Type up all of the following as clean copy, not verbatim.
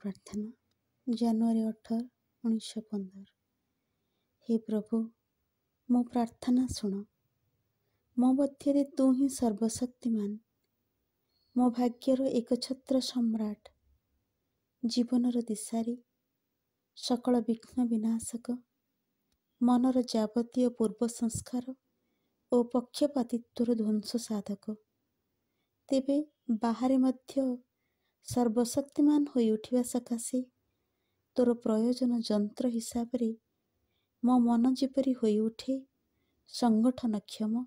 ପ୍ରାର୍ଥନା ଜାନୁଆରୀ 18, 1915। ହେ ପ୍ରଭୁ, ମୋ ପ୍ରାର୍ଥନା ଶୁଣ। ମୋ ମଧ୍ୟରେ ତୁ ହିଁ ସର୍ବଶକ୍ତିମାନ, ମୋ ଭାଗ୍ୟର ଏକଛତ୍ର ସମ୍ରାଟ, ଜୀବନର ଦିଶାରୀ, ସକଳ ବିଘ୍ନ ବିନାଶକ, ମନର ଯାବତୀୟ ପୂର୍ବ ସଂସ୍କାର ଓ ପକ୍ଷପାତିତ୍ୱର ଧ୍ୱଂସ ସାଧକ। ତେବେ ବାହାରେ ମଧ୍ୟ ସର୍ବଶକ୍ତିମାନ ହୋଇ ଉଠିବା ସକାଶେ ତୋର ପ୍ରୟୋଜନ ଯନ୍ତ୍ର ହିସାବରେ ମୋ ମନ ଯେପରି ହୋଇ ଉଠେ ସଂଗଠନକ୍ଷମ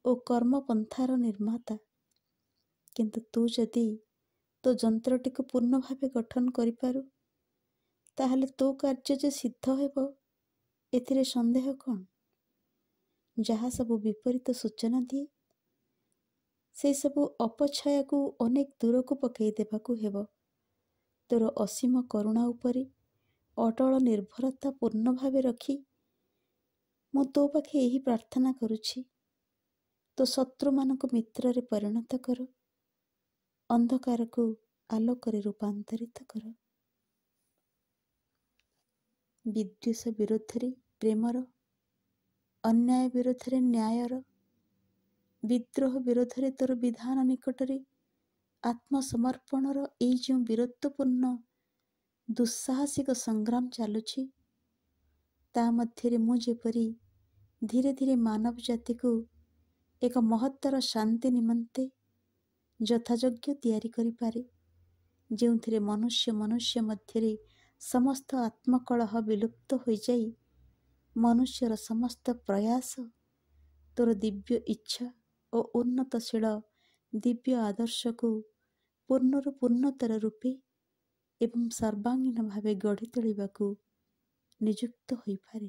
ଓ କର୍ମପନ୍ଥାର ନିର୍ମାତା। କିନ୍ତୁ ତୁ ଯଦି ତୋ ଯନ୍ତ୍ରଟିକୁ ପୂର୍ଣ୍ଣ ଭାବେ ଗଠନ କରିପାରୁ, ତାହେଲେ ତୋ କାର୍ଯ୍ୟ ଯେ ସିଦ୍ଧ ହେବ ଏଥିରେ ସନ୍ଦେହ କ'ଣ? ଯାହା ସବୁ ବିପରୀତ ସୂଚନା ଦିଏ, ସେସବୁ ଅପଛାୟାକୁ ଅନେକ ଦୂରକୁ ପକାଇ ଦେବାକୁ ହେବ। ତୋର ଅସୀମ କରୁଣା ଉପରେ ଅଟଳ ନିର୍ଭରତା ପୂର୍ଣ୍ଣ ଭାବେ ରଖି ମୁଁ ତୋ ପାଖେ ଏହି ପ୍ରାର୍ଥନା କରୁଛି। ତୋ ଶତ୍ରୁମାନଙ୍କୁ ମିତ୍ରରେ ପରିଣତ କର, ଅନ୍ଧକାରକୁ ଆଲୋକରେ ରୂପାନ୍ତରିତ କର। ବିଦ୍ୱେଷ ବିରୋଧରେ ପ୍ରେମର, ଅନ୍ୟାୟ ବିରୋଧରେ ନ୍ୟାୟର, ବିଦ୍ରୋହ ବିରୋଧରେ ତୋର ବିଧାନ ନିକଟରେ ଆତ୍ମସମର୍ପଣର ଏଇ ଯେଉଁ ବୀରତ୍ୱପୂର୍ଣ୍ଣ ଦୁଃସାହସିକ ସଂଗ୍ରାମ ଚାଲୁଛି, ତା ମଧ୍ୟରେ ମୁଁ ଯେପରି ଧୀରେ ଧୀରେ ମାନବ ଜାତିକୁ ଏକ ମହତ୍ତର ଶାନ୍ତି ନିମନ୍ତେ ଯଥାଯୋଗ୍ୟ ତିଆରି କରିପାରେ, ଯେଉଁଥିରେ ମନୁଷ୍ୟ ମଧ୍ୟରେ ସମସ୍ତ ଆତ୍ମକଳହ ବିଲୁପ୍ତ ହୋଇଯାଇ ମନୁଷ୍ୟର ସମସ୍ତ ପ୍ରୟାସ ତୋର ଦିବ୍ୟ ଇଚ୍ଛା ଓ ଉନ୍ନତଶୀଳ ଦିବ୍ୟ ଆଦର୍ଶକୁ ପୂର୍ଣ୍ଣରୁ ପୂର୍ଣ୍ଣତର ରୂପେ ଏବଂ ସର୍ବାଙ୍ଗୀନ ଭାବେ ଗଢ଼ି ତୋଳିବାକୁ ନିଯୁକ୍ତ ହୋଇପାରେ।